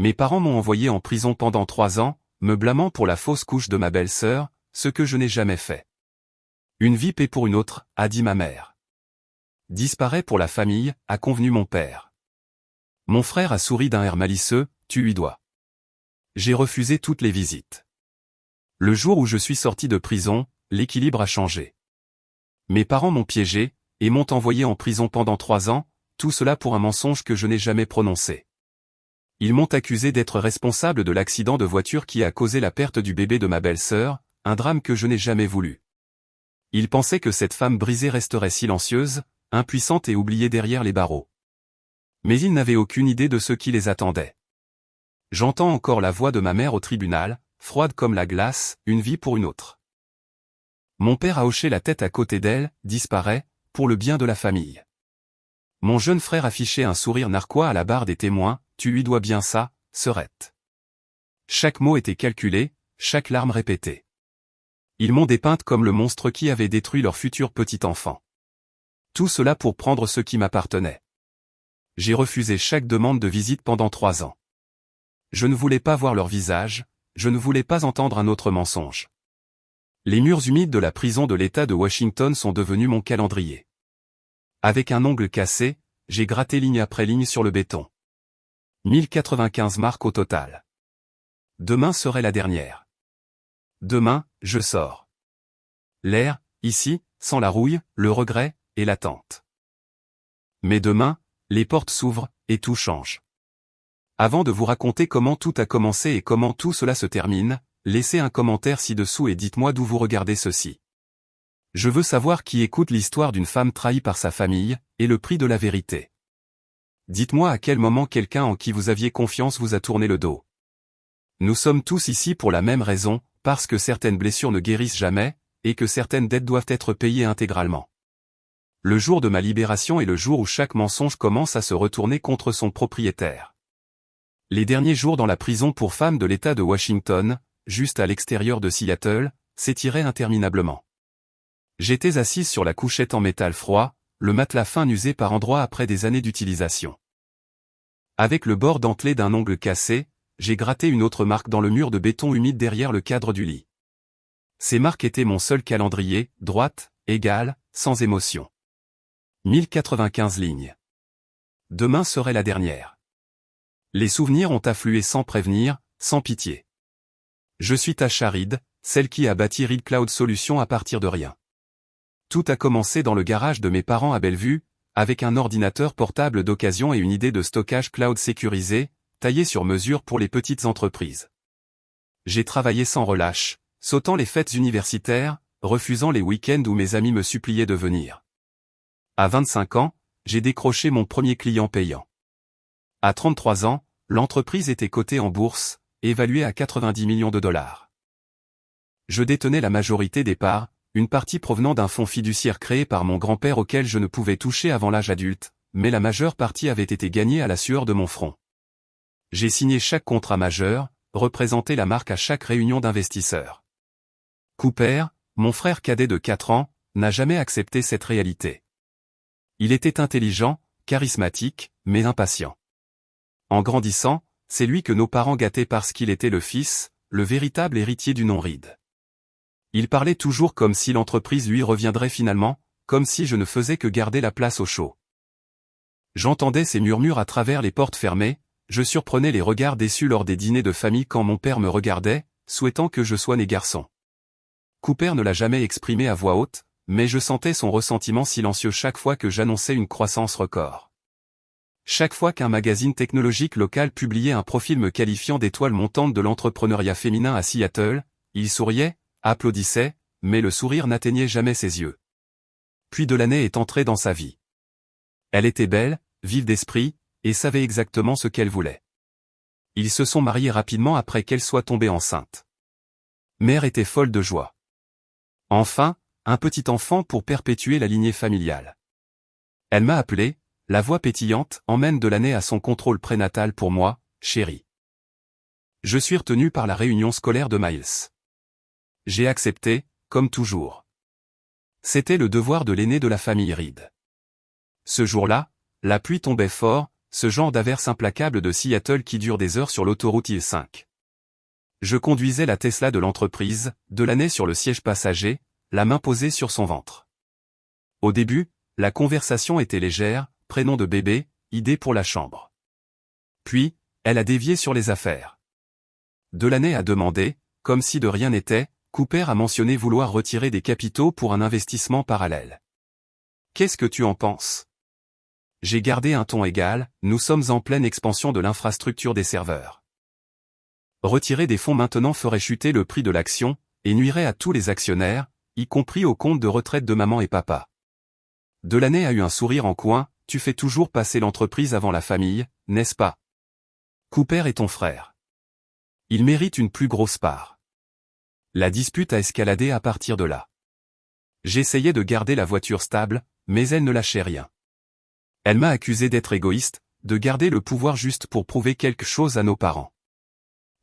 Mes parents m'ont envoyé en prison pendant 3 ans, me blâmant pour la fausse couche de ma belle-sœur, ce que je n'ai jamais fait. Une vie paie pour une autre, a dit ma mère. Disparaît pour la famille, a convenu mon père. Mon frère a souri d'un air malicieux, tu lui dois. J'ai refusé toutes les visites. Le jour où je suis sorti de prison, l'équilibre a changé. Mes parents m'ont piégé, et m'ont envoyé en prison pendant 3 ans, tout cela pour un mensonge que je n'ai jamais prononcé. Ils m'ont accusé d'être responsable de l'accident de voiture qui a causé la perte du bébé de ma belle-sœur, un drame que je n'ai jamais voulu. Ils pensaient que cette femme brisée resterait silencieuse, impuissante et oubliée derrière les barreaux. Mais ils n'avaient aucune idée de ce qui les attendait. J'entends encore la voix de ma mère au tribunal, froide comme la glace, une vie pour une autre. Mon père a hoché la tête à côté d'elle, disparaît, pour le bien de la famille. Mon jeune frère affichait un sourire narquois à la barre des témoins, tu lui dois bien ça, Serette. Chaque mot était calculé, chaque larme répétée. Ils m'ont dépeinte comme le monstre qui avait détruit leur futur petit enfant. Tout cela pour prendre ce qui m'appartenait. J'ai refusé chaque demande de visite pendant 3 ans. Je ne voulais pas voir leur visage, je ne voulais pas entendre un autre mensonge. Les murs humides de la prison de l'État de Washington sont devenus mon calendrier. Avec un ongle cassé, j'ai gratté ligne après ligne sur le béton. 1095 marques au total. Demain serait la dernière. Demain, je sors. L'air, ici, sans la rouille, le regret, et l'attente. Mais demain, les portes s'ouvrent, et tout change. Avant de vous raconter comment tout a commencé et comment tout cela se termine, laissez un commentaire ci-dessous et dites-moi d'où vous regardez ceci. Je veux savoir qui écoute l'histoire d'une femme trahie par sa famille, et le prix de la vérité. Dites-moi à quel moment quelqu'un en qui vous aviez confiance vous a tourné le dos. Nous sommes tous ici pour la même raison, parce que certaines blessures ne guérissent jamais, et que certaines dettes doivent être payées intégralement. Le jour de ma libération est le jour où chaque mensonge commence à se retourner contre son propriétaire. Les derniers jours dans la prison pour femmes de l'État de Washington, juste à l'extérieur de Seattle, s'étiraient interminablement. J'étais assise sur la couchette en métal froid, le matelas fin usé par endroits après des années d'utilisation. Avec le bord dentelé d'un ongle cassé, j'ai gratté une autre marque dans le mur de béton humide derrière le cadre du lit. Ces marques étaient mon seul calendrier, droite, égale, sans émotion. 1095 lignes. Demain serait la dernière. Les souvenirs ont afflué sans prévenir, sans pitié. Je suis Tasha Reed, celle qui a bâti Reed Cloud Solutions à partir de rien. Tout a commencé dans le garage de mes parents à Bellevue, avec un ordinateur portable d'occasion et une idée de stockage cloud sécurisé, taillé sur mesure pour les petites entreprises. J'ai travaillé sans relâche, sautant les fêtes universitaires, refusant les week-ends où mes amis me suppliaient de venir. À 25 ans, j'ai décroché mon premier client payant. À 33 ans, l'entreprise était cotée en bourse, évaluée à 90 millions de dollars. Je détenais la majorité des parts, une partie provenant d'un fonds fiduciaire créé par mon grand-père auquel je ne pouvais toucher avant l'âge adulte, mais la majeure partie avait été gagnée à la sueur de mon front. J'ai signé chaque contrat majeur, représenté la marque à chaque réunion d'investisseurs. Cooper, mon frère cadet de 4 ans, n'a jamais accepté cette réalité. Il était intelligent, charismatique, mais impatient. En grandissant, c'est lui que nos parents gâtaient parce qu'il était le fils, le véritable héritier du nom Reed. Il parlait toujours comme si l'entreprise lui reviendrait finalement, comme si je ne faisais que garder la place au chaud. J'entendais ses murmures à travers les portes fermées, je surprenais les regards déçus lors des dîners de famille quand mon père me regardait, souhaitant que je sois né garçon. Cooper ne l'a jamais exprimé à voix haute, mais je sentais son ressentiment silencieux chaque fois que j'annonçais une croissance record. Chaque fois qu'un magazine technologique local publiait un profil me qualifiant d'étoile montante de l'entrepreneuriat féminin à Seattle, il souriait, applaudissait, mais le sourire n'atteignait jamais ses yeux. Puis Delaney est entrée dans sa vie. Elle était belle, vive d'esprit, et savait exactement ce qu'elle voulait. Ils se sont mariés rapidement après qu'elle soit tombée enceinte. Mère était folle de joie. Enfin, un petit enfant pour perpétuer la lignée familiale. Elle m'a appelé, la voix pétillante, emmène Delaney à son contrôle prénatal pour moi, chérie. Je suis retenu par la réunion scolaire de Miles. J'ai accepté, comme toujours. C'était le devoir de l'aîné de la famille Reed. Ce jour-là, la pluie tombait fort, ce genre d'averse implacable de Seattle qui dure des heures sur l'autoroute I-5. Je conduisais la Tesla de l'entreprise, Delaney sur le siège passager, la main posée sur son ventre. Au début, la conversation était légère, prénom de bébé, idée pour la chambre. Puis, elle a dévié sur les affaires. Delaney a demandé, comme si de rien n'était, Cooper a mentionné vouloir retirer des capitaux pour un investissement parallèle. Qu'est-ce que tu en penses? J'ai gardé un ton égal, nous sommes en pleine expansion de l'infrastructure des serveurs. Retirer des fonds maintenant ferait chuter le prix de l'action, et nuirait à tous les actionnaires, y compris au compte de retraite de maman et papa. Delaney a eu un sourire en coin, tu fais toujours passer l'entreprise avant la famille, n'est-ce pas? Cooper est ton frère. Il mérite une plus grosse part. La dispute a escaladé à partir de là. J'essayais de garder la voiture stable, mais elle ne lâchait rien. Elle m'a accusé d'être égoïste, de garder le pouvoir juste pour prouver quelque chose à nos parents.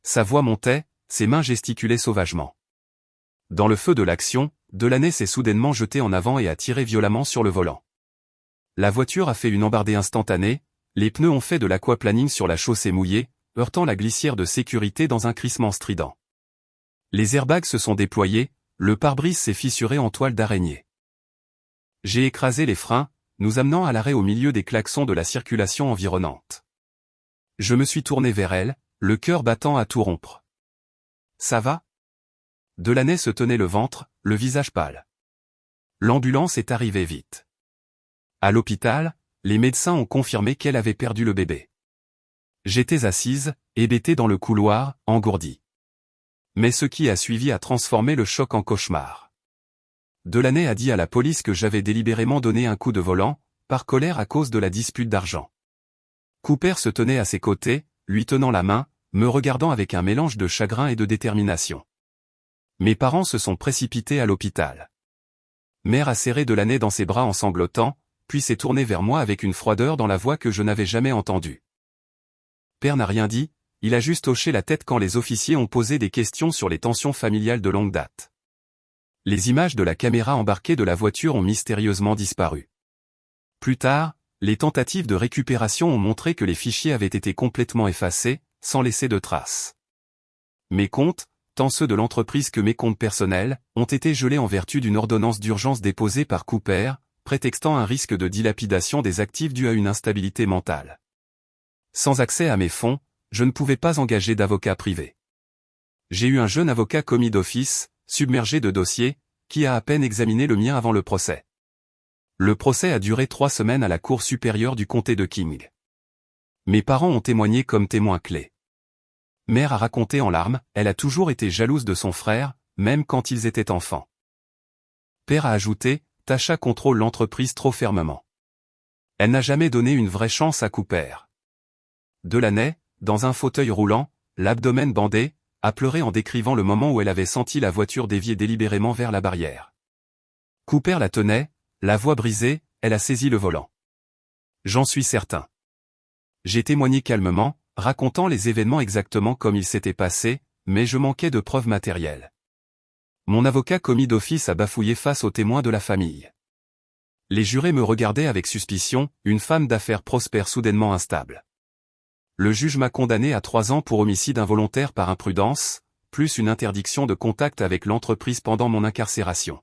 Sa voix montait, ses mains gesticulaient sauvagement. Dans le feu de l'action, Delaney s'est soudainement jeté en avant et a tiré violemment sur le volant. La voiture a fait une embardée instantanée, les pneus ont fait de l'aquaplaning sur la chaussée mouillée, heurtant la glissière de sécurité dans un crissement strident. Les airbags se sont déployés, le pare-brise s'est fissuré en toile d'araignée. J'ai écrasé les freins, nous amenant à l'arrêt au milieu des klaxons de la circulation environnante. Je me suis tourné vers elle, le cœur battant à tout rompre. Ça va? Delaney se tenait le ventre, le visage pâle. L'ambulance est arrivée vite. À l'hôpital, les médecins ont confirmé qu'elle avait perdu le bébé. J'étais assise, hébétée dans le couloir, engourdie. Mais ce qui a suivi a transformé le choc en cauchemar. Delaney a dit à la police que j'avais délibérément donné un coup de volant, par colère à cause de la dispute d'argent. Cooper se tenait à ses côtés, lui tenant la main, me regardant avec un mélange de chagrin et de détermination. Mes parents se sont précipités à l'hôpital. Mère a serré Delaney dans ses bras en sanglotant, puis s'est tournée vers moi avec une froideur dans la voix que je n'avais jamais entendue. Père n'a rien dit, il a juste hoché la tête quand les officiers ont posé des questions sur les tensions familiales de longue date. Les images de la caméra embarquée de la voiture ont mystérieusement disparu. Plus tard, les tentatives de récupération ont montré que les fichiers avaient été complètement effacés, sans laisser de traces. Mes comptes, tant ceux de l'entreprise que mes comptes personnels, ont été gelés en vertu d'une ordonnance d'urgence déposée par Cooper, prétextant un risque de dilapidation des actifs dû à une instabilité mentale. Sans accès à mes fonds, je ne pouvais pas engager d'avocat privé. J'ai eu un jeune avocat commis d'office, submergé de dossiers, qui a à peine examiné le mien avant le procès. Le procès a duré 3 semaines à la Cour supérieure du comté de King. Mes parents ont témoigné comme témoins clés. Mère a raconté en larmes, elle a toujours été jalouse de son frère, même quand ils étaient enfants. Père a ajouté, Tasha contrôle l'entreprise trop fermement. Elle n'a jamais donné une vraie chance à Cooper. Delaney, dans un fauteuil roulant, l'abdomen bandé, a pleuré en décrivant le moment où elle avait senti la voiture dévier délibérément vers la barrière. Cooper la tenait, la voix brisée, elle a saisi le volant. J'en suis certain. J'ai témoigné calmement, racontant les événements exactement comme ils s'étaient passés, mais je manquais de preuves matérielles. Mon avocat commis d'office a bafouillé face aux témoins de la famille. Les jurés me regardaient avec suspicion, une femme d'affaires prospère soudainement instable. Le juge m'a condamné à 3 ans pour homicide involontaire par imprudence, plus une interdiction de contact avec l'entreprise pendant mon incarcération.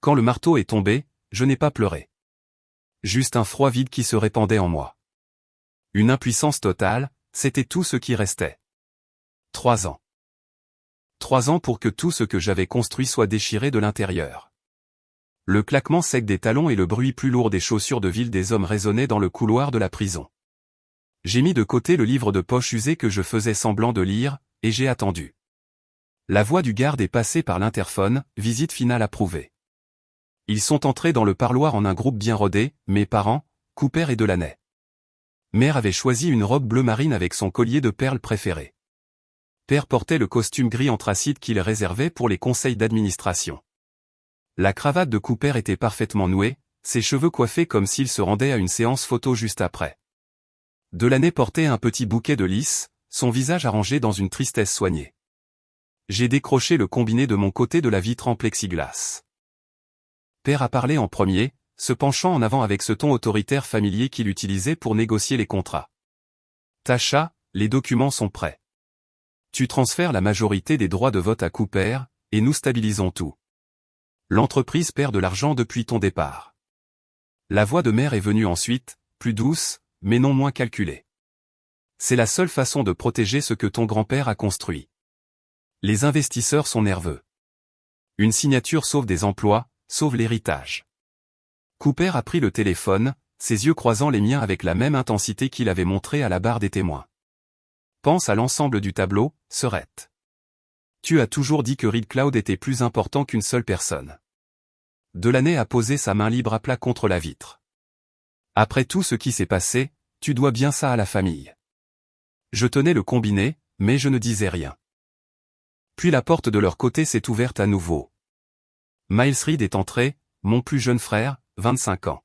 Quand le marteau est tombé, je n'ai pas pleuré. Juste un froid vide qui se répandait en moi. Une impuissance totale, c'était tout ce qui restait. 3 ans. 3 ans pour que tout ce que j'avais construit soit déchiré de l'intérieur. Le claquement sec des talons et le bruit plus lourd des chaussures de ville des hommes résonnaient dans le couloir de la prison. J'ai mis de côté le livre de poche usé que je faisais semblant de lire, et j'ai attendu. La voix du garde est passée par l'interphone, visite finale approuvée. Ils sont entrés dans le parloir en un groupe bien rodé, mes parents, Cooper et Delaney. Mère avait choisi une robe bleu marine avec son collier de perles préféré. Père portait le costume gris anthracite qu'il réservait pour les conseils d'administration. La cravate de Cooper était parfaitement nouée, ses cheveux coiffés comme s'il se rendait à une séance photo juste après. Delaney portait un petit bouquet de lys, son visage arrangé dans une tristesse soignée. J'ai décroché le combiné de mon côté de la vitre en plexiglas. Père a parlé en premier, se penchant en avant avec ce ton autoritaire familier qu'il utilisait pour négocier les contrats. Tasha, les documents sont prêts. Tu transfères la majorité des droits de vote à Cooper, et nous stabilisons tout. L'entreprise perd de l'argent depuis ton départ. La voix de mère est venue ensuite, plus douce, mais non moins calculée. C'est la seule façon de protéger ce que ton grand-père a construit. Les investisseurs sont nerveux. Une signature sauve des emplois, sauve l'héritage. Cooper a pris le téléphone, ses yeux croisant les miens avec la même intensité qu'il avait montrée à la barre des témoins. Pense à l'ensemble du tableau, Serette. Tu as toujours dit que Reed Cloud était plus important qu'une seule personne. Delaney a posé sa main libre à plat contre la vitre. Après tout ce qui s'est passé, tu dois bien ça à la famille. Je tenais le combiné, mais je ne disais rien. Puis la porte de leur côté s'est ouverte à nouveau. Miles Reed est entré, mon plus jeune frère, 25 ans.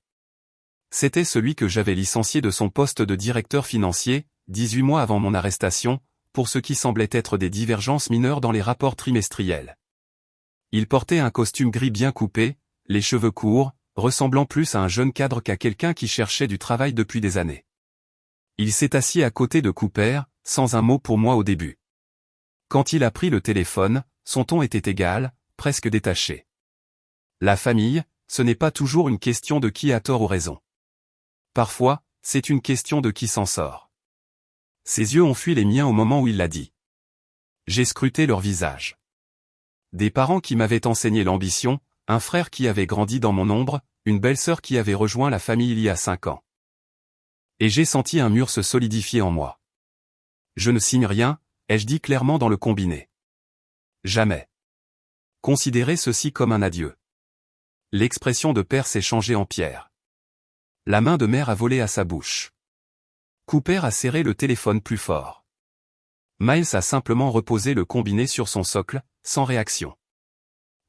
C'était celui que j'avais licencié de son poste de directeur financier, 18 mois avant mon arrestation, pour ce qui semblait être des divergences mineures dans les rapports trimestriels. Il portait un costume gris bien coupé, les cheveux courts, ressemblant plus à un jeune cadre qu'à quelqu'un qui cherchait du travail depuis des années. Il s'est assis à côté de Cooper, sans un mot pour moi au début. Quand il a pris le téléphone, son ton était égal, presque détaché. La famille, ce n'est pas toujours une question de qui a tort ou raison. Parfois, c'est une question de qui s'en sort. Ses yeux ont fui les miens au moment où il l'a dit. J'ai scruté leur visage. Des parents qui m'avaient enseigné l'ambition, un frère qui avait grandi dans mon ombre, une belle-sœur qui avait rejoint la famille il y a 5 ans. Et j'ai senti un mur se solidifier en moi. Je ne signe rien, ai-je dit clairement dans le combiné. Jamais. Considérez ceci comme un adieu. L'expression de père s'est changée en pierre. La main de mère a volé à sa bouche. Cooper a serré le téléphone plus fort. Miles a simplement reposé le combiné sur son socle, sans réaction.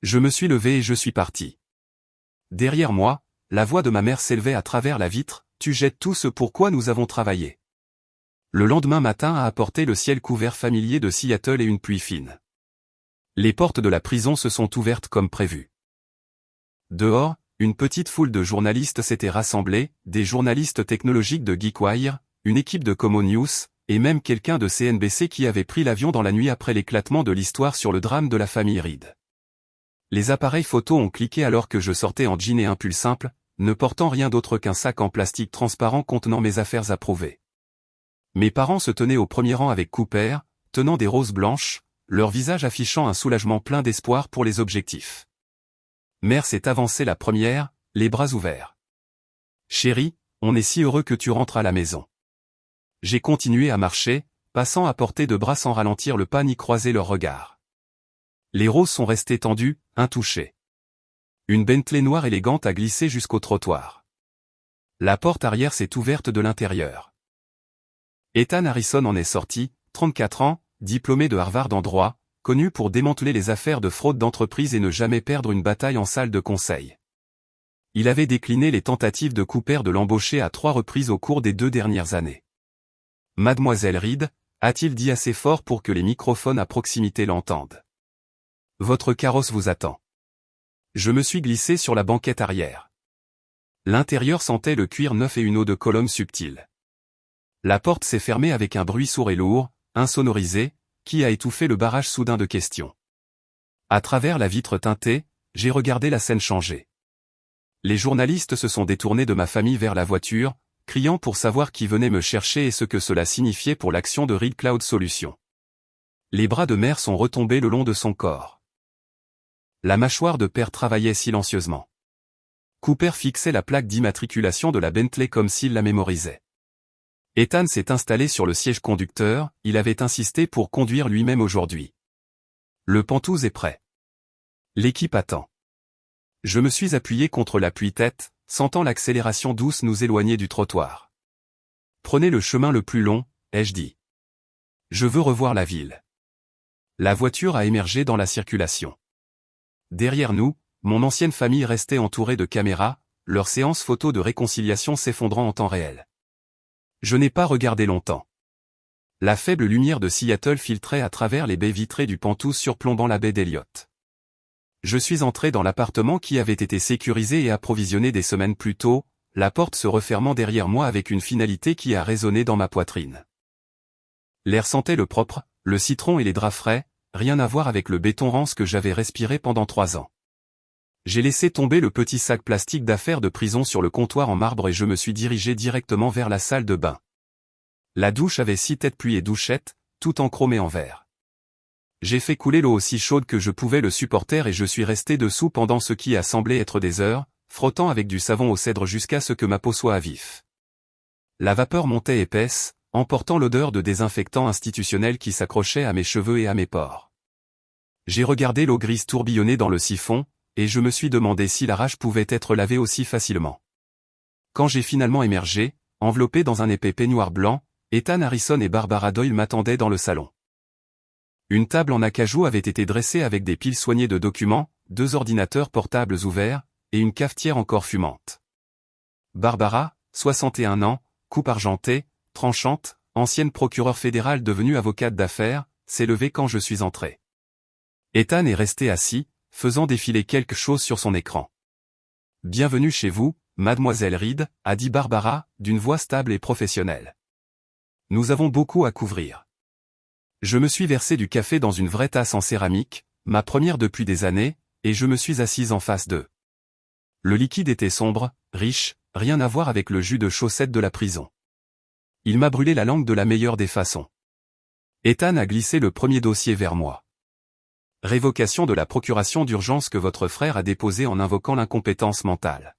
Je me suis levé et je suis parti. Derrière moi, la voix de ma mère s'élevait à travers la vitre, « Tu jettes tout ce pour quoi nous avons travaillé. » Le lendemain matin a apporté le ciel couvert familier de Seattle et une pluie fine. Les portes de la prison se sont ouvertes comme prévu. Dehors, une petite foule de journalistes s'était rassemblée, des journalistes technologiques de GeekWire, une équipe de Como News, et même quelqu'un de CNBC qui avait pris l'avion dans la nuit après l'éclatement de l'histoire sur le drame de la famille Reed. Les appareils photo ont cliqué alors que je sortais en jean et un pull simple, ne portant rien d'autre qu'un sac en plastique transparent contenant mes affaires approuvées. Mes parents se tenaient au premier rang avec Cooper, tenant des roses blanches, leur visage affichant un soulagement plein d'espoir pour les objectifs. Mère s'est avancée la première, les bras ouverts. Chérie, on est si heureux que tu rentres à la maison. J'ai continué à marcher, passant à portée de bras sans ralentir le pas ni croiser leurs regards. Les roses sont restées tendues, intouchées. Une Bentley noire élégante a glissé jusqu'au trottoir. La porte arrière s'est ouverte de l'intérieur. Ethan Harrison en est sorti, 34 ans, diplômé de Harvard en droit, connu pour démanteler les affaires de fraude d'entreprise et ne jamais perdre une bataille en salle de conseil. Il avait décliné les tentatives de Cooper de l'embaucher à 3 reprises au cours des 2 dernières années. Mademoiselle Reed, a-t-il dit assez fort pour que les microphones à proximité l'entendent. Votre carrosse vous attend. Je me suis glissé sur la banquette arrière. L'intérieur sentait le cuir neuf et une eau de Cologne subtile. La porte s'est fermée avec un bruit sourd et lourd, insonorisé, qui a étouffé le barrage soudain de questions. À travers la vitre teintée, j'ai regardé la scène changer. Les journalistes se sont détournés de ma famille vers la voiture, criant pour savoir qui venait me chercher et ce que cela signifiait pour l'action de Reed Cloud Solutions. Les bras de mère sont retombés le long de son corps. La mâchoire de père travaillait silencieusement. Cooper fixait la plaque d'immatriculation de la Bentley comme s'il la mémorisait. Ethan s'est installé sur le siège conducteur, il avait insisté pour conduire lui-même aujourd'hui. Le Pantouz est prêt. L'équipe attend. Je me suis appuyé contre l'appui-tête, sentant l'accélération douce nous éloigner du trottoir. Prenez le chemin le plus long, ai-je dit. Je veux revoir la ville. La voiture a émergé dans la circulation. Derrière nous, mon ancienne famille restait entourée de caméras, leur séance photo de réconciliation s'effondrant en temps réel. Je n'ai pas regardé longtemps. La faible lumière de Seattle filtrait à travers les baies vitrées du Pantouz surplombant la baie d'Elliott. Je suis entré dans l'appartement qui avait été sécurisé et approvisionné des semaines plus tôt, la porte se refermant derrière moi avec une finalité qui a résonné dans ma poitrine. L'air sentait le propre, le citron et les draps frais, rien à voir avec le béton rance que j'avais respiré pendant 3 ans. J'ai laissé tomber le petit sac plastique d'affaires de prison sur le comptoir en marbre et je me suis dirigé directement vers la salle de bain. La douche avait 6 têtes-pluie et douchettes, tout en chromé en verre. J'ai fait couler l'eau aussi chaude que je pouvais le supporter et je suis resté dessous pendant ce qui a semblé être des heures, frottant avec du savon au cèdre jusqu'à ce que ma peau soit à vif. La vapeur montait épaisse, emportant l'odeur de désinfectant institutionnel qui s'accrochait à mes cheveux et à mes pores. J'ai regardé l'eau grise tourbillonner dans le siphon, et je me suis demandé si la rage pouvait être lavée aussi facilement. Quand j'ai finalement émergé, enveloppé dans un épais peignoir blanc, Ethan Harrison et Barbara Doyle m'attendaient dans le salon. Une table en acajou avait été dressée avec des piles soignées de documents, 2 ordinateurs portables ouverts, et une cafetière encore fumante. Barbara, 61 ans, coupe argentée, tranchante, ancienne procureure fédérale devenue avocate d'affaires, s'est levée quand je suis entré. Ethan est resté assis, faisant défiler quelque chose sur son écran. « Bienvenue chez vous, mademoiselle Reed », a dit Barbara, d'une voix stable et professionnelle. « Nous avons beaucoup à couvrir. » Je me suis versé du café dans une vraie tasse en céramique, ma première depuis des années, et je me suis assise en face d'eux. Le liquide était sombre, riche, rien à voir avec le jus de chaussette de la prison. Il m'a brûlé la langue de la meilleure des façons. Ethan a glissé le premier dossier vers moi. Révocation de la procuration d'urgence que votre frère a déposée en invoquant l'incompétence mentale.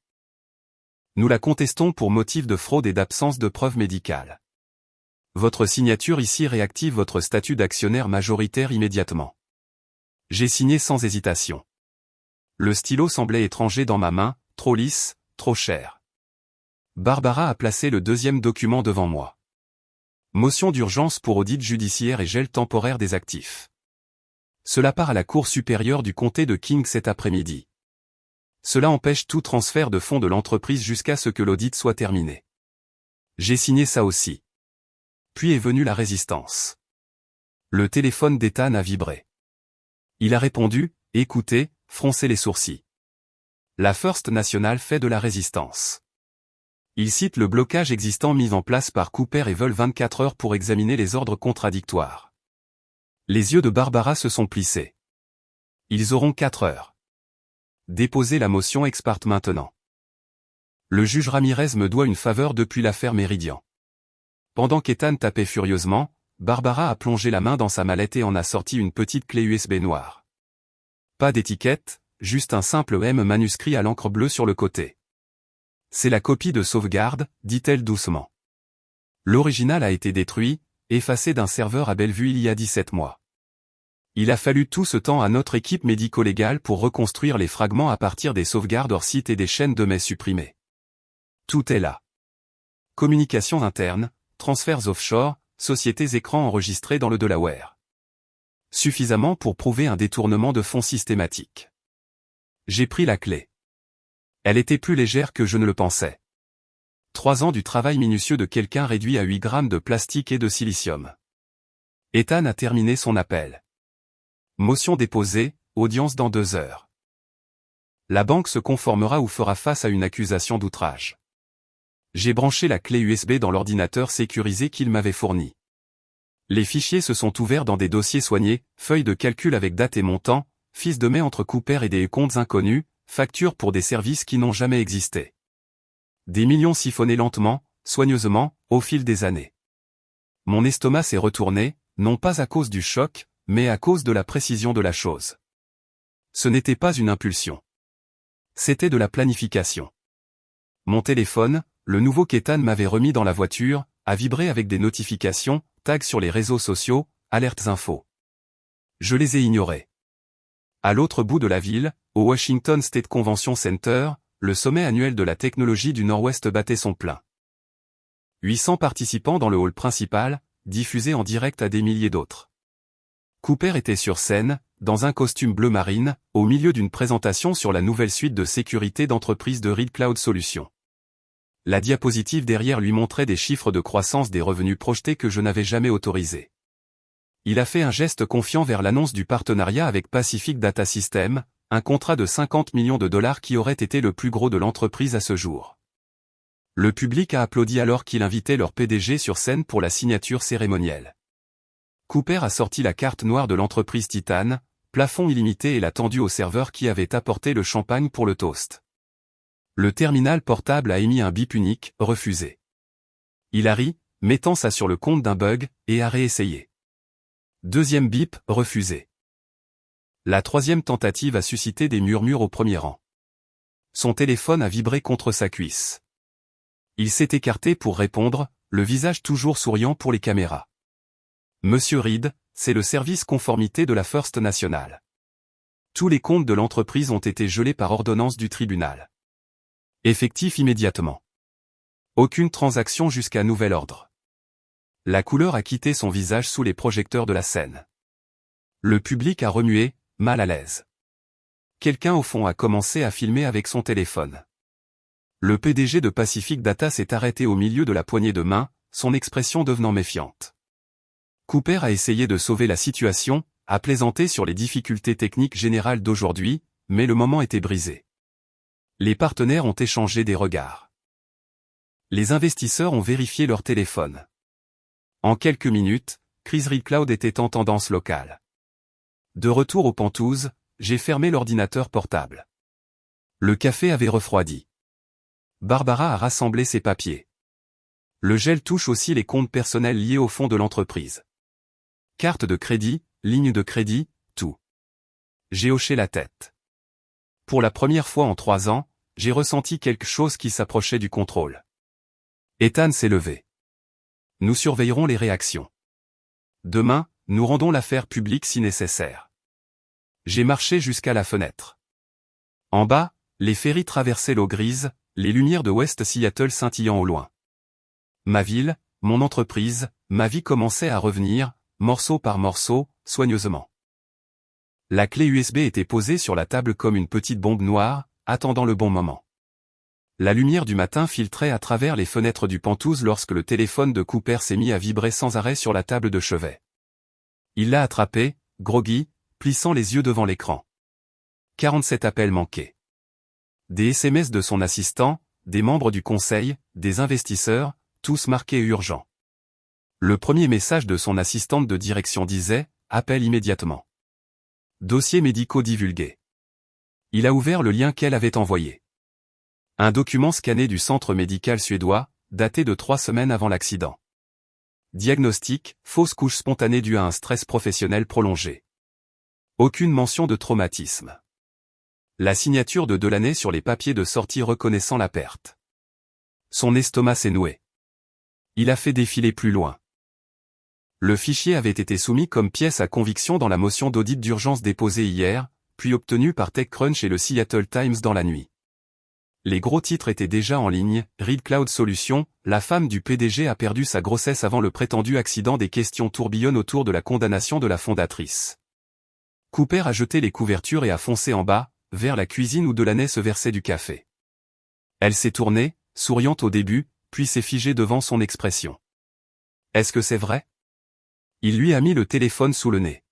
Nous la contestons pour motif de fraude et d'absence de preuves médicales. Votre signature ici réactive votre statut d'actionnaire majoritaire immédiatement. J'ai signé sans hésitation. Le stylo semblait étranger dans ma main, trop lisse, trop cher. Barbara a placé le deuxième document devant moi. Motion d'urgence pour audit judiciaire et gel temporaire des actifs. Cela part à la Cour supérieure du comté de King cet après-midi. Cela empêche tout transfert de fonds de l'entreprise jusqu'à ce que l'audit soit terminé. J'ai signé ça aussi. Puis est venue la résistance. Le téléphone d'Ethan a vibré. Il a répondu, « Écoutez », froncé les sourcils. La First National fait de la résistance. Il cite le blocage existant mis en place par Cooper et veulent 24 heures pour examiner les ordres contradictoires. Les yeux de Barbara se sont plissés. Ils auront 4 heures. Déposez la motion ex parte maintenant. Le juge Ramirez me doit une faveur depuis l'affaire Méridian. Pendant qu'Ethan tapait furieusement, Barbara a plongé la main dans sa mallette et en a sorti une petite clé USB noire. Pas d'étiquette, juste un simple M manuscrit à l'encre bleue sur le côté. C'est la copie de sauvegarde, dit-elle doucement. L'original a été détruit, effacé d'un serveur à Bellevue il y a 17 mois. Il a fallu tout ce temps à notre équipe médico-légale pour reconstruire les fragments à partir des sauvegardes hors site et des chaînes de mails supprimées. Tout est là. Communications internes, transferts offshore, sociétés écrans enregistrées dans le Delaware. Suffisamment pour prouver un détournement de fonds systématique. J'ai pris la clé. Elle était plus légère que je ne le pensais. 3 ans du travail minutieux de quelqu'un réduit à 8 grammes de plastique et de silicium. Ethan a terminé son appel. Motion déposée, audience dans 2 heures. La banque se conformera ou fera face à une accusation d'outrage. J'ai branché la clé USB dans l'ordinateur sécurisé qu'il m'avait fourni. Les fichiers se sont ouverts dans des dossiers soignés, feuilles de calcul avec date et montant, fiches de mai entre Cooper et des comptes inconnus, factures pour des services qui n'ont jamais existé. Des millions siphonnés lentement, soigneusement, au fil des années. Mon estomac s'est retourné, non pas à cause du choc, mais à cause de la précision de la chose. Ce n'était pas une impulsion. C'était de la planification. Mon téléphone, le nouveau qu'Ethan m'avait remis dans la voiture, a vibré avec des notifications, tags sur les réseaux sociaux, alertes infos. Je les ai ignorés. À l'autre bout de la ville, au Washington State Convention Center, le sommet annuel de la technologie du Nord-Ouest battait son plein. 800 participants dans le hall principal, diffusés en direct à des milliers d'autres. Cooper était sur scène, dans un costume bleu marine, au milieu d'une présentation sur la nouvelle suite de sécurité d'entreprise de Reed Cloud Solutions. La diapositive derrière lui montrait des chiffres de croissance des revenus projetés que je n'avais jamais autorisés. Il a fait un geste confiant vers l'annonce du partenariat avec Pacific Data Systems, un contrat de 50 millions de dollars qui aurait été le plus gros de l'entreprise à ce jour. Le public a applaudi alors qu'il invitait leur PDG sur scène pour la signature cérémonielle. Cooper a sorti la carte noire de l'entreprise Titan, plafond illimité et l'a tendu au serveur qui avait apporté le champagne pour le toast. Le terminal portable a émis un bip unique, refusé. Il a ri, mettant ça sur le compte d'un bug, et a réessayé. Deuxième bip, refusé. La troisième tentative a suscité des murmures au premier rang. Son téléphone a vibré contre sa cuisse. Il s'est écarté pour répondre, le visage toujours souriant pour les caméras. Monsieur Reed, c'est le service conformité de la First National. Tous les comptes de l'entreprise ont été gelés par ordonnance du tribunal. Effectif immédiatement. Aucune transaction jusqu'à nouvel ordre. La couleur a quitté son visage sous les projecteurs de la scène. Le public a remué, mal à l'aise. Quelqu'un au fond a commencé à filmer avec son téléphone. Le PDG de Pacific Data s'est arrêté au milieu de la poignée de main, son expression devenant méfiante. Cooper a essayé de sauver la situation, a plaisanté sur les difficultés techniques générales d'aujourd'hui, mais le moment était brisé. Les partenaires ont échangé des regards. Les investisseurs ont vérifié leur téléphone. En quelques minutes, Chris Reed Cloud était en tendance locale. De retour aux Penthouse, j'ai fermé l'ordinateur portable. Le café avait refroidi. Barbara a rassemblé ses papiers. Le gel touche aussi les comptes personnels liés au fond de l'entreprise. Carte de crédit, ligne de crédit, tout. J'ai hoché la tête. Pour la première fois en 3 ans, j'ai ressenti quelque chose qui s'approchait du contrôle. Ethan s'est levé. Nous surveillerons les réactions. Demain, nous rendons l'affaire publique si nécessaire. J'ai marché jusqu'à la fenêtre. En bas, les ferries traversaient l'eau grise, les lumières de West Seattle scintillant au loin. Ma ville, mon entreprise, ma vie commençait à revenir, morceau par morceau, soigneusement. La clé USB était posée sur la table comme une petite bombe noire, attendant le bon moment. La lumière du matin filtrait à travers les fenêtres du Penthouse lorsque le téléphone de Cooper s'est mis à vibrer sans arrêt sur la table de chevet. Il l'a attrapé, groggy, plissant les yeux devant l'écran. 47 appels manqués. Des SMS de son assistant, des membres du conseil, des investisseurs, tous marqués urgents. Le premier message de son assistante de direction disait « Appel immédiatement ». Dossiers médicaux divulgués. Il a ouvert le lien qu'elle avait envoyé. Un document scanné du centre médical suédois, daté de 3 semaines avant l'accident. Diagnostic, fausse couche spontanée due à un stress professionnel prolongé. Aucune mention de traumatisme. La signature de Delaney sur les papiers de sortie reconnaissant la perte. Son estomac s'est noué. Il a fait défiler plus loin. Le fichier avait été soumis comme pièce à conviction dans la motion d'audit d'urgence déposée hier, puis obtenue par TechCrunch et le Seattle Times dans la nuit. Les gros titres étaient déjà en ligne. Reed Cloud Solutions, la femme du PDG a perdu sa grossesse avant le prétendu accident. Des questions tourbillonnent autour de la condamnation de la fondatrice. Cooper a jeté les couvertures et a foncé en bas, vers la cuisine où Delaney se versait du café. Elle s'est tournée, souriante au début, puis s'est figée devant son expression. Est-ce que c'est vrai? Il lui a mis le téléphone sous le nez.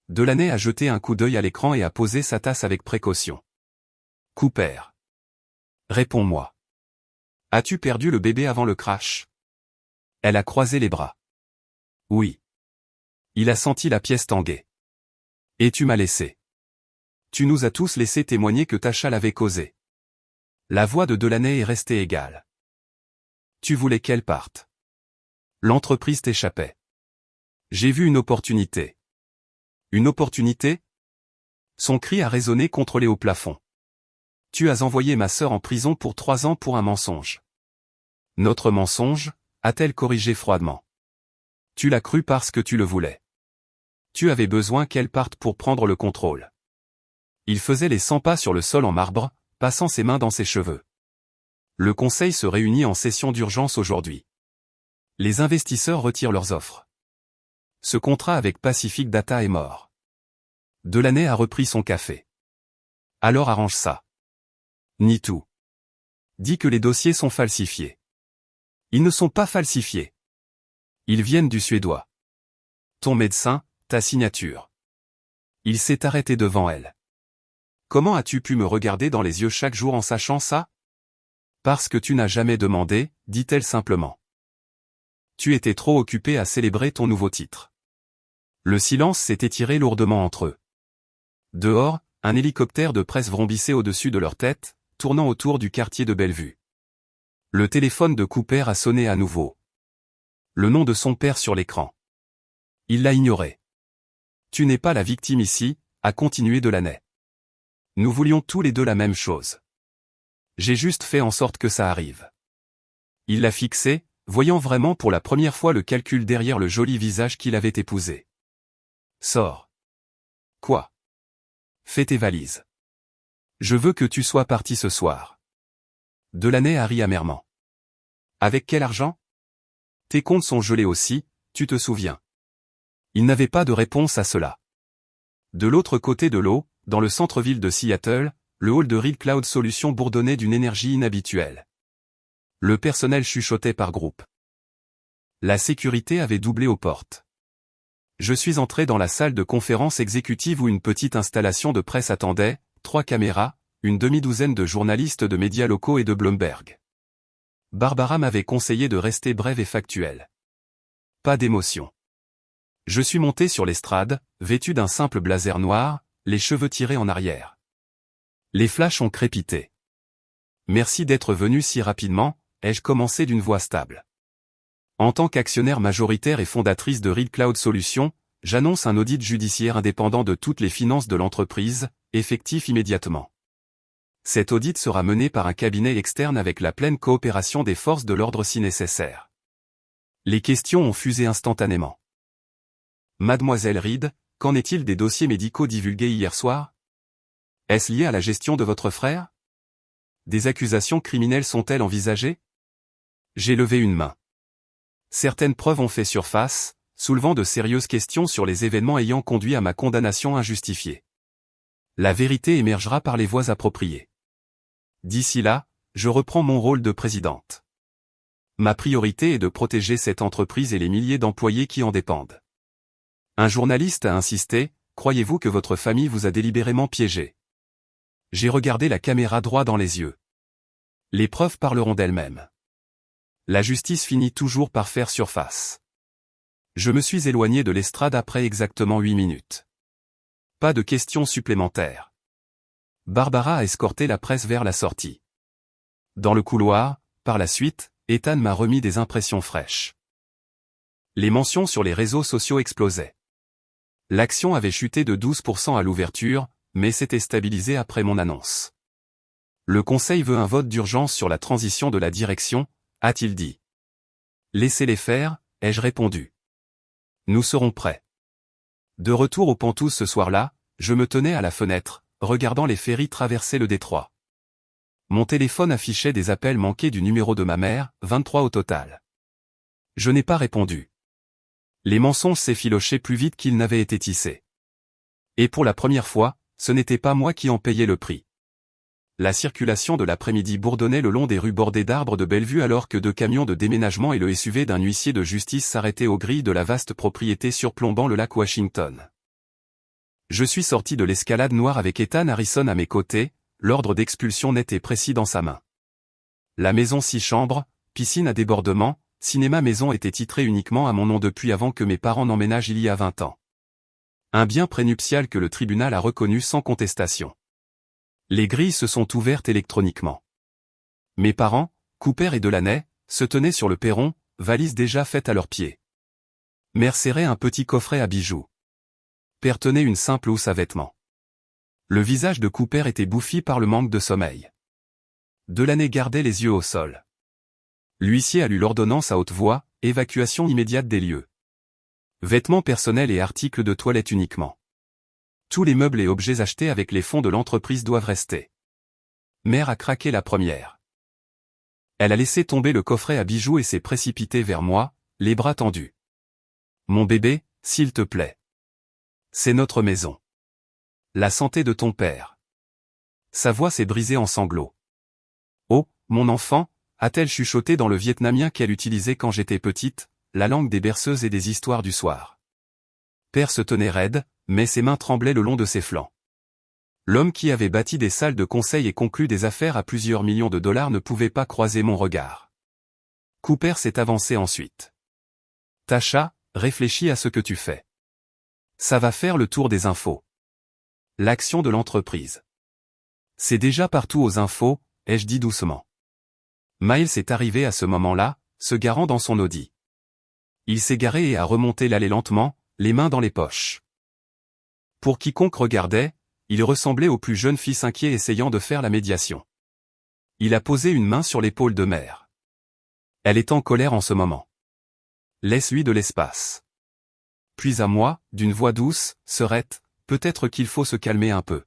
Delaney a jeté un coup d'œil à l'écran et a posé sa tasse avec précaution. Cooper. Réponds-moi. As-tu perdu le bébé avant le crash? Elle a croisé les bras. Oui. Il a senti la pièce tanguer. Et tu m'as laissé. Tu nous as tous laissé témoigner que Tasha l'avait causé. La voix de Delaney est restée égale. Tu voulais qu'elle parte. L'entreprise t'échappait. J'ai vu une opportunité. Une opportunité? Son cri a résonné contre les hauts plafonds. Tu as envoyé ma sœur en prison pour 3 ans pour un mensonge. Notre mensonge, a-t-elle corrigé froidement. Tu l'as cru parce que tu le voulais. Tu avais besoin qu'elle parte pour prendre le contrôle. Il faisait les 100 pas sur le sol en marbre, passant ses mains dans ses cheveux. Le conseil se réunit en session d'urgence aujourd'hui. Les investisseurs retirent leurs offres. Ce contrat avec Pacific Data est mort. Delaney a repris son café. Alors arrange ça. Ni tout. Dis que les dossiers sont falsifiés. Ils ne sont pas falsifiés. Ils viennent du suédois. Ton médecin, ta signature. Il s'est arrêté devant elle. Comment as-tu pu me regarder dans les yeux chaque jour en sachant ça? Parce que tu n'as jamais demandé, dit-elle simplement. Tu étais trop occupé à célébrer ton nouveau titre. Le silence s'est étiré lourdement entre eux. Dehors, un hélicoptère de presse vrombissait au-dessus de leur tête, tournant autour du quartier de Bellevue. Le téléphone de Cooper a sonné à nouveau. Le nom de son père sur l'écran. Il l'a ignoré. Tu n'es pas la victime ici, a continué Delaney. Nous voulions tous les deux la même chose. J'ai juste fait en sorte que ça arrive. Il l'a fixé, voyant vraiment pour la première fois le calcul derrière le joli visage qu'il avait épousé. Sors. Quoi? Fais tes valises. Je veux que tu sois parti ce soir. Delaney a ri amèrement. Avec quel argent? Tes comptes sont gelés aussi, tu te souviens. Il n'avait pas de réponse à cela. De l'autre côté de l'eau, dans le centre-ville de Seattle, le hall de Real Cloud Solutions bourdonnait d'une énergie inhabituelle. Le personnel chuchotait par groupe. La sécurité avait doublé aux portes. Je suis entré dans la salle de conférence exécutive où une petite installation de presse attendait, 3 caméras, une demi-douzaine de journalistes de médias locaux et de Bloomberg. Barbara m'avait conseillé de rester brève et factuelle. Pas d'émotion. Je suis monté sur l'estrade, vêtu d'un simple blazer noir, les cheveux tirés en arrière. Les flashs ont crépité. Merci d'être venu si rapidement, ai-je commencé d'une voix stable. En tant qu'actionnaire majoritaire et fondatrice de Real Cloud Solutions, j'annonce un audit judiciaire indépendant de toutes les finances de l'entreprise, effectif immédiatement. Cet audit sera mené par un cabinet externe avec la pleine coopération des forces de l'ordre si nécessaire. Les questions ont fusé instantanément. Mademoiselle Reed, qu'en est-il des dossiers médicaux divulgués hier soir? Est-ce lié à la gestion de votre frère? Des accusations criminelles sont-elles envisagées? J'ai levé une main. Certaines preuves ont fait surface, soulevant de sérieuses questions sur les événements ayant conduit à ma condamnation injustifiée. La vérité émergera par les voies appropriées. D'ici là, je reprends mon rôle de présidente. Ma priorité est de protéger cette entreprise et les milliers d'employés qui en dépendent. Un journaliste a insisté, croyez-vous que votre famille vous a délibérément piégé? J'ai regardé la caméra droit dans les yeux. Les preuves parleront d'elles-mêmes. La justice finit toujours par faire surface. Je me suis éloigné de l'estrade après exactement 8 minutes. Pas de questions supplémentaires. Barbara a escorté la presse vers la sortie. Dans le couloir, par la suite, Ethan m'a remis des impressions fraîches. Les mentions sur les réseaux sociaux explosaient. L'action avait chuté de 12% à l'ouverture, mais s'était stabilisée après mon annonce. Le Conseil veut un vote d'urgence sur la transition de la direction, a-t-il dit. Laissez-les faire, ai-je répondu. Nous serons prêts. De retour au Pantouz ce soir-là, je me tenais à la fenêtre, regardant les ferries traverser le détroit. Mon téléphone affichait des appels manqués du numéro de ma mère, 23 au total. Je n'ai pas répondu. Les mensonges s'effilochaient plus vite qu'ils n'avaient été tissés. Et pour la première fois, ce n'était pas moi qui en payais le prix. La circulation de l'après-midi bourdonnait le long des rues bordées d'arbres de Bellevue alors que 2 camions de déménagement et le SUV d'un huissier de justice s'arrêtaient aux grilles de la vaste propriété surplombant le lac Washington. Je suis sorti de l'escalade noire avec Ethan Harrison à mes côtés, l'ordre d'expulsion net et précis dans sa main. La maison 6 chambres, piscine à débordement, cinéma maison était titrée uniquement à mon nom depuis avant que mes parents n'emménagent il y a 20 ans. Un bien prénuptial que le tribunal a reconnu sans contestation. Les grilles se sont ouvertes électroniquement. Mes parents, Cooper et Delaney, se tenaient sur le perron, valises déjà faites à leurs pieds. Mère serrait un petit coffret à bijoux. Père tenait une simple housse à vêtements. Le visage de Cooper était bouffi par le manque de sommeil. Delaney gardait les yeux au sol. L'huissier a lu l'ordonnance à haute voix, évacuation immédiate des lieux. Vêtements personnels et articles de toilette uniquement. Tous les meubles et objets achetés avec les fonds de l'entreprise doivent rester. Mère a craqué la première. Elle a laissé tomber le coffret à bijoux et s'est précipitée vers moi, les bras tendus. Mon bébé, s'il te plaît. C'est notre maison. La santé de ton père. Sa voix s'est brisée en sanglots. Oh, mon enfant, a-t-elle chuchoté dans le vietnamien qu'elle utilisait quand j'étais petite, la langue des berceuses et des histoires du soir. Père se tenait raide, mais ses mains tremblaient le long de ses flancs. L'homme qui avait bâti des salles de conseil et conclu des affaires à plusieurs millions de dollars ne pouvait pas croiser mon regard. Cooper s'est avancé ensuite. Tasha, réfléchis à ce que tu fais. Ça va faire le tour des infos. L'action de l'entreprise. C'est déjà partout aux infos, ai-je dit doucement. Miles est arrivé à ce moment-là, se garant dans son Audi. Il s'est garé et a remonté l'allée lentement, les mains dans les poches. Pour quiconque regardait, il ressemblait au plus jeune fils inquiet essayant de faire la médiation. Il a posé une main sur l'épaule de Mère. Elle est en colère en ce moment. Laisse-lui de l'espace. Puis à moi, d'une voix douce, Sœurette, peut-être qu'il faut se calmer un peu.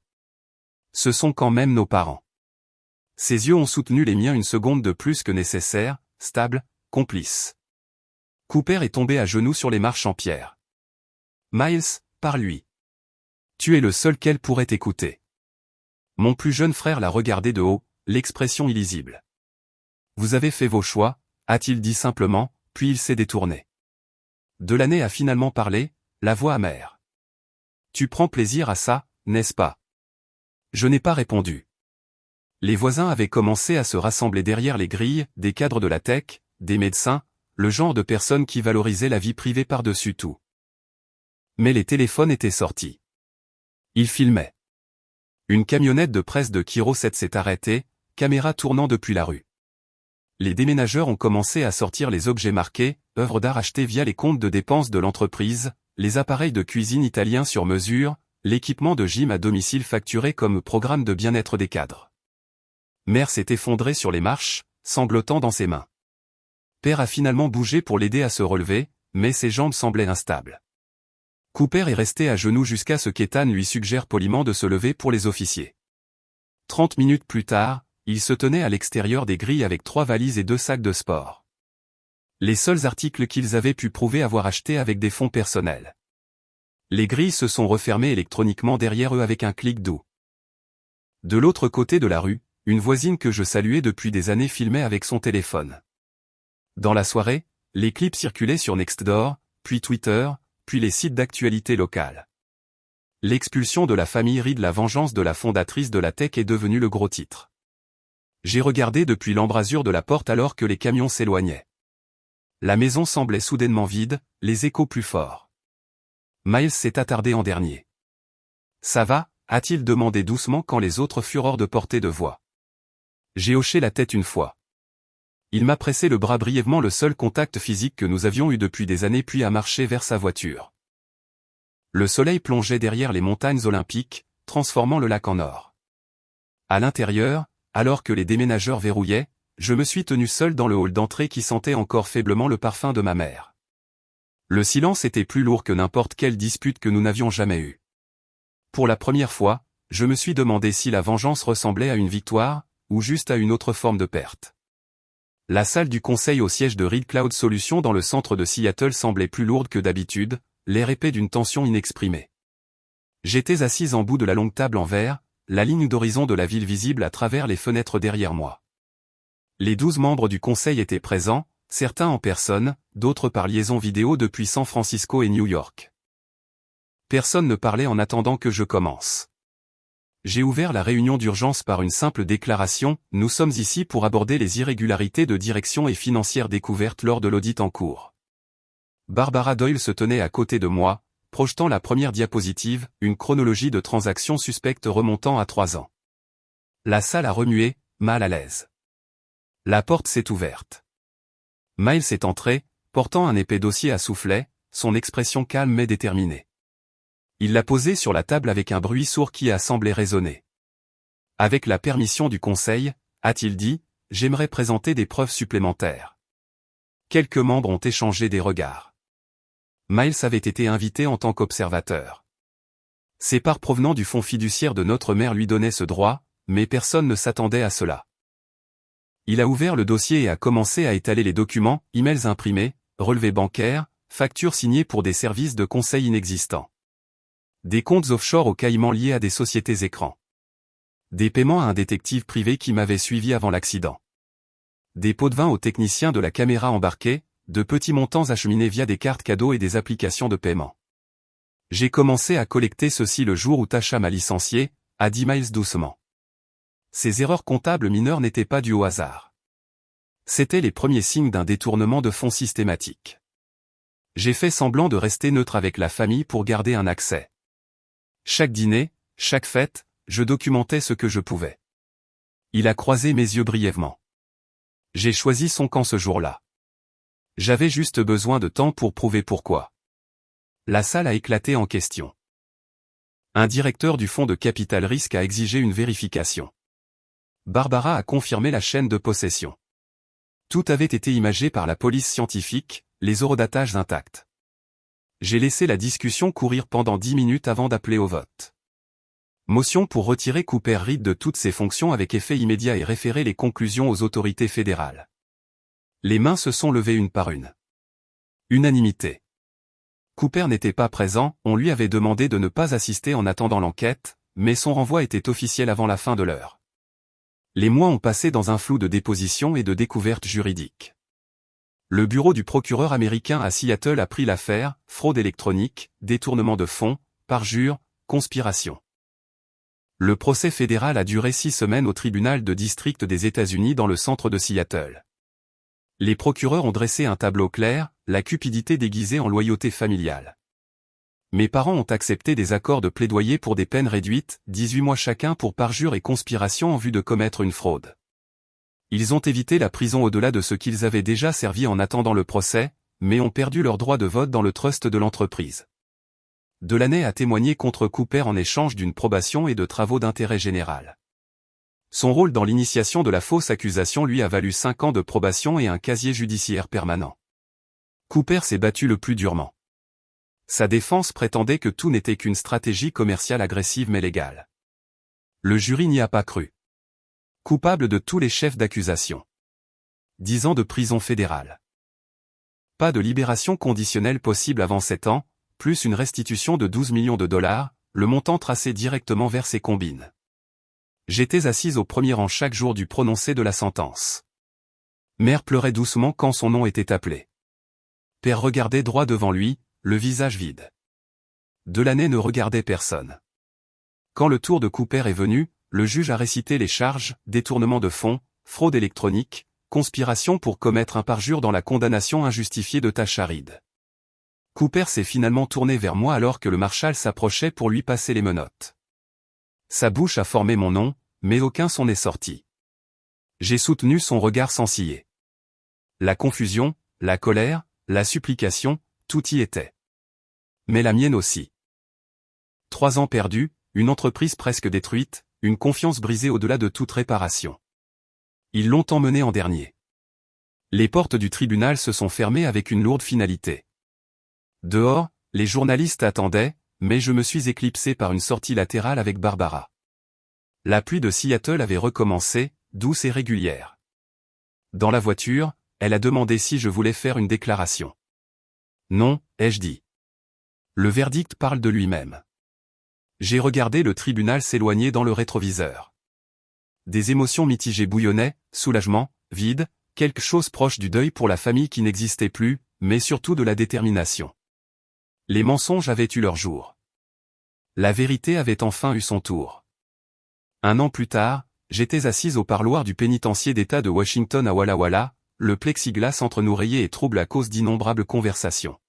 Ce sont quand même nos parents. Ses yeux ont soutenu les miens une seconde de plus que nécessaire, stable, complice. Cooper est tombé à genoux sur les marches en pierre. Miles, par lui. Tu es le seul qu'elle pourrait écouter. Mon plus jeune frère l'a regardé de haut, l'expression illisible. Vous avez fait vos choix, a-t-il dit simplement, puis il s'est détourné. Delaney a finalement parlé, la voix amère. Tu prends plaisir à ça, n'est-ce pas? Je n'ai pas répondu. Les voisins avaient commencé à se rassembler derrière les grilles, des cadres de la tech, des médecins, le genre de personnes qui valorisaient la vie privée par-dessus tout. Mais les téléphones étaient sortis. Ils filmaient. Une camionnette de presse de Kiro 7 s'est arrêtée, caméra tournant depuis la rue. Les déménageurs ont commencé à sortir les objets marqués, œuvres d'art achetées via les comptes de dépenses de l'entreprise, les appareils de cuisine italiens sur mesure, l'équipement de gym à domicile facturé comme programme de bien-être des cadres. Mère s'est effondrée sur les marches, sanglotant dans ses mains. Père a finalement bougé pour l'aider à se relever, mais ses jambes semblaient instables. Cooper est resté à genoux jusqu'à ce qu'Ethan lui suggère poliment de se lever pour les officiers. 30 minutes plus tard, il se tenait à l'extérieur des grilles avec 3 valises et 2 sacs de sport. Les seuls articles qu'ils avaient pu prouver avoir achetés avec des fonds personnels. Les grilles se sont refermées électroniquement derrière eux avec un clic doux. De l'autre côté de la rue, une voisine que je saluais depuis des années filmait avec son téléphone. Dans la soirée, les clips circulaient sur Nextdoor, puis Twitter, puis les sites d'actualité locales. L'expulsion de la famille Reed, la vengeance de la fondatrice de la tech est devenue le gros titre. J'ai regardé depuis l'embrasure de la porte alors que les camions s'éloignaient. La maison semblait soudainement vide, les échos plus forts. Miles s'est attardé en dernier. Ça va, a-t-il demandé doucement quand les autres furent hors de portée de voix. J'ai hoché la tête une fois. Il m'a pressé le bras brièvement, le seul contact physique que nous avions eu depuis des années, puis a marché vers sa voiture. Le soleil plongeait derrière les montagnes olympiques, transformant le lac en or. À l'intérieur, alors que les déménageurs verrouillaient, je me suis tenu seul dans le hall d'entrée qui sentait encore faiblement le parfum de ma mère. Le silence était plus lourd que n'importe quelle dispute que nous n'avions jamais eue. Pour la première fois, je me suis demandé si la vengeance ressemblait à une victoire, ou juste à une autre forme de perte. La salle du conseil au siège de Reed Cloud Solutions dans le centre de Seattle semblait plus lourde que d'habitude, l'air épais d'une tension inexprimée. J'étais assise en bout de la longue table en verre, la ligne d'horizon de la ville visible à travers les fenêtres derrière moi. Les 12 membres du conseil étaient présents, certains en personne, d'autres par liaison vidéo depuis San Francisco et New York. Personne ne parlait en attendant que je commence. J'ai ouvert la réunion d'urgence par une simple déclaration, nous sommes ici pour aborder les irrégularités de direction et financières découvertes lors de l'audit en cours. Barbara Doyle se tenait à côté de moi, projetant la première diapositive, une chronologie de transactions suspectes remontant à 3 ans. La salle a remué, mal à l'aise. La porte s'est ouverte. Miles est entré, portant un épais dossier à soufflet, son expression calme mais déterminée. Il l'a posé sur la table avec un bruit sourd qui a semblé résonner. Avec la permission du conseil, a-t-il dit, j'aimerais présenter des preuves supplémentaires. Quelques membres ont échangé des regards. Miles avait été invité en tant qu'observateur. Ses parts provenant du fonds fiduciaire de notre mère lui donnaient ce droit, mais personne ne s'attendait à cela. Il a ouvert le dossier et a commencé à étaler les documents, emails imprimés, relevés bancaires, factures signées pour des services de conseil inexistants. Des comptes offshore aux Caïmans liés à des sociétés écrans. Des paiements à un détective privé qui m'avait suivi avant l'accident. Des pots de vin aux techniciens de la caméra embarquée, de petits montants acheminés via des cartes cadeaux et des applications de paiement. J'ai commencé à collecter ceci le jour où Tasha m'a licencié, a dit Miles doucement. Ces erreurs comptables mineures n'étaient pas dues au hasard. C'étaient les premiers signes d'un détournement de fonds systématique. J'ai fait semblant de rester neutre avec la famille pour garder un accès. Chaque dîner, chaque fête, je documentais ce que je pouvais. Il a croisé mes yeux brièvement. J'ai choisi son camp ce jour-là. J'avais juste besoin de temps pour prouver pourquoi. La salle a éclaté en questions. Un directeur du fonds de capital risque a exigé une vérification. Barbara a confirmé la chaîne de possession. Tout avait été imagé par la police scientifique, les horodatages intacts. J'ai laissé la discussion courir pendant 10 minutes avant d'appeler au vote. Motion pour retirer Cooper Reed de toutes ses fonctions avec effet immédiat et référer les conclusions aux autorités fédérales. Les mains se sont levées une par une. Unanimité. Cooper n'était pas présent, on lui avait demandé de ne pas assister en attendant l'enquête, mais son renvoi était officiel avant la fin de l'heure. Les mois ont passé dans un flou de dépositions et de découvertes juridiques. Le bureau du procureur américain à Seattle a pris l'affaire, fraude électronique, détournement de fonds, parjure, conspiration. Le procès fédéral a duré 6 semaines au tribunal de district des États-Unis dans le centre de Seattle. Les procureurs ont dressé un tableau clair, la cupidité déguisée en loyauté familiale. Mes parents ont accepté des accords de plaidoyer pour des peines réduites, 18 mois chacun pour parjure et conspiration en vue de commettre une fraude. Ils ont évité la prison au-delà de ce qu'ils avaient déjà servi en attendant le procès, mais ont perdu leur droit de vote dans le trust de l'entreprise. Delaney a témoigné contre Cooper en échange d'une probation et de travaux d'intérêt général. Son rôle dans l'initiation de la fausse accusation lui a valu 5 ans de probation et un casier judiciaire permanent. Cooper s'est battu le plus durement. Sa défense prétendait que tout n'était qu'une stratégie commerciale agressive mais légale. Le jury n'y a pas cru. Coupable de tous les chefs d'accusation. 10 ans de prison fédérale. Pas de libération conditionnelle possible avant 7 ans, plus une restitution de 12 millions de dollars, le montant tracé directement vers ses combines. J'étais assise au premier rang chaque jour du prononcé de la sentence. Mère pleurait doucement quand son nom était appelé. Père regardait droit devant lui, le visage vide. Delaney ne regardait personne. Quand le tour de Cooper est venu, le juge a récité les charges, détournement de fonds, fraude électronique, conspiration pour commettre un parjure dans la condamnation injustifiée de Tasha Reed. Cooper s'est finalement tourné vers moi alors que le marshal s'approchait pour lui passer les menottes. Sa bouche a formé mon nom, mais aucun son n'est sorti. J'ai soutenu son regard sans ciller. La confusion, la colère, la supplication, tout y était. Mais la mienne aussi. 3 ans perdus, une entreprise presque détruite, une confiance brisée au-delà de toute réparation. Ils l'ont emmené en dernier. Les portes du tribunal se sont fermées avec une lourde finalité. Dehors, les journalistes attendaient, mais je me suis éclipsé par une sortie latérale avec Barbara. La pluie de Seattle avait recommencé, douce et régulière. Dans la voiture, elle a demandé si je voulais faire une déclaration. Non, ai-je dit. Le verdict parle de lui-même. J'ai regardé le tribunal s'éloigner dans le rétroviseur. Des émotions mitigées bouillonnaient, soulagement, vide, quelque chose proche du deuil pour la famille qui n'existait plus, mais surtout de la détermination. Les mensonges avaient eu leur jour. La vérité avait enfin eu son tour. 1 an plus tard, j'étais assise au parloir du pénitencier d'État de Washington à Walla Walla, le plexiglas entre nous rayé et trouble à cause d'innombrables conversations.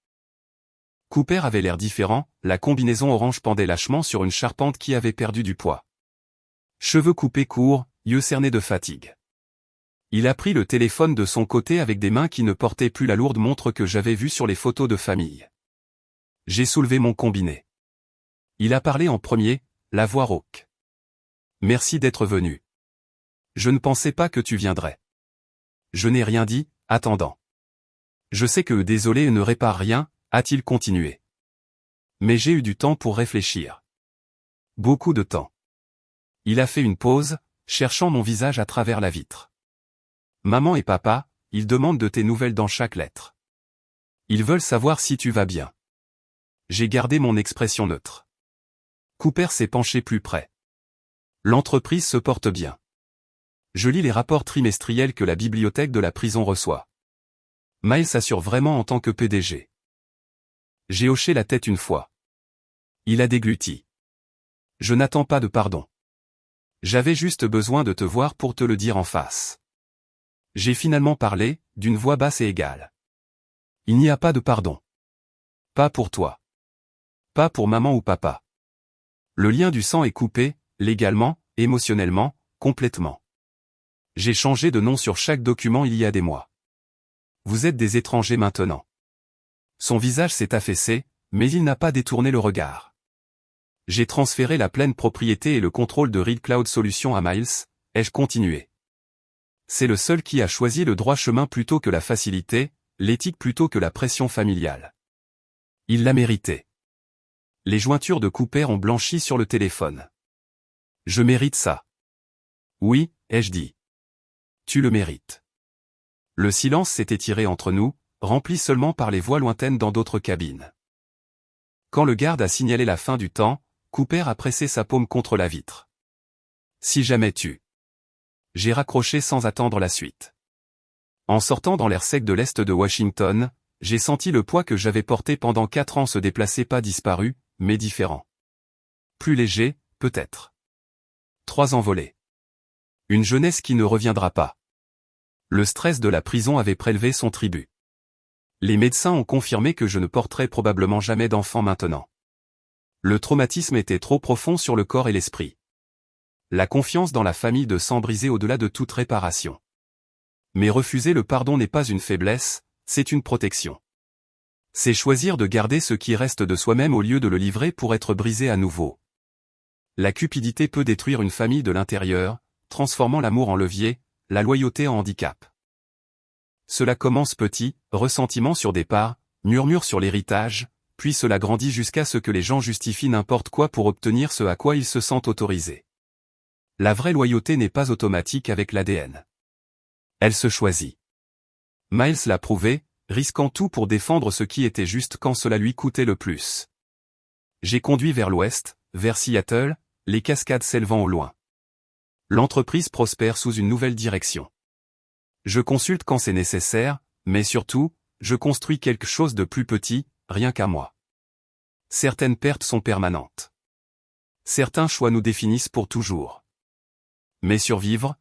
Cooper avait l'air différent, la combinaison orange pendait lâchement sur une charpente qui avait perdu du poids. Cheveux coupés courts, yeux cernés de fatigue. Il a pris le téléphone de son côté avec des mains qui ne portaient plus la lourde montre que j'avais vue sur les photos de famille. J'ai soulevé mon combiné. Il a parlé en premier, la voix rauque. Merci d'être venu. Je ne pensais pas que tu viendrais. Je n'ai rien dit, attendant. Je sais que désolé ne répare rien, a-t-il continué. Mais j'ai eu du temps pour réfléchir. Beaucoup de temps. Il a fait une pause, cherchant mon visage à travers la vitre. Maman et papa, ils demandent de tes nouvelles dans chaque lettre. Ils veulent savoir si tu vas bien. J'ai gardé mon expression neutre. Cooper s'est penché plus près. L'entreprise se porte bien. Je lis les rapports trimestriels que la bibliothèque de la prison reçoit. Miles s'assure vraiment en tant que PDG. J'ai hoché la tête une fois. Il a dégluti. Je n'attends pas de pardon. J'avais juste besoin de te voir pour te le dire en face. J'ai finalement parlé, d'une voix basse et égale. Il n'y a pas de pardon. Pas pour toi. Pas pour maman ou papa. Le lien du sang est coupé, légalement, émotionnellement, complètement. J'ai changé de nom sur chaque document il y a des mois. Vous êtes des étrangers maintenant. Son visage s'est affaissé, mais il n'a pas détourné le regard. J'ai transféré la pleine propriété et le contrôle de Real Cloud Solutions à Miles, ai-je continué. C'est le seul qui a choisi le droit chemin plutôt que la facilité, l'éthique plutôt que la pression familiale. Il l'a mérité. Les jointures de Cooper ont blanchi sur le téléphone. Je mérite ça. Oui, ai-je dit. Tu le mérites. Le silence s'est étiré entre nous, rempli seulement par les voix lointaines dans d'autres cabines. Quand le garde a signalé la fin du temps, Cooper a pressé sa paume contre la vitre. Si jamais tu... J'ai raccroché sans attendre la suite. En sortant dans l'air sec de l'est de Washington, j'ai senti le poids que j'avais porté pendant 4 ans se déplacer, pas disparu, mais différent. Plus léger, peut-être. 3 envolés. Une jeunesse qui ne reviendra pas. Le stress de la prison avait prélevé son tribut. Les médecins ont confirmé que je ne porterais probablement jamais d'enfant maintenant. Le traumatisme était trop profond sur le corps et l'esprit. La confiance dans la famille de sang brisée au-delà de toute réparation. Mais refuser le pardon n'est pas une faiblesse, c'est une protection. C'est choisir de garder ce qui reste de soi-même au lieu de le livrer pour être brisé à nouveau. La cupidité peut détruire une famille de l'intérieur, transformant l'amour en levier, la loyauté en handicap. Cela commence petit, ressentiment sur des parts, murmure sur l'héritage, puis cela grandit jusqu'à ce que les gens justifient n'importe quoi pour obtenir ce à quoi ils se sentent autorisés. La vraie loyauté n'est pas automatique avec l'ADN. Elle se choisit. Miles l'a prouvé, risquant tout pour défendre ce qui était juste quand cela lui coûtait le plus. J'ai conduit vers l'ouest, vers Seattle, les cascades s'élevant au loin. L'entreprise prospère sous une nouvelle direction. Je consulte quand c'est nécessaire, mais surtout, je construis quelque chose de plus petit, rien qu'à moi. Certaines pertes sont permanentes. Certains choix nous définissent pour toujours. Mais survivre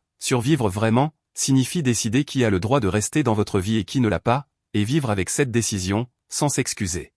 vraiment, signifie décider qui a le droit de rester dans votre vie et qui ne l'a pas, et vivre avec cette décision, sans s'excuser.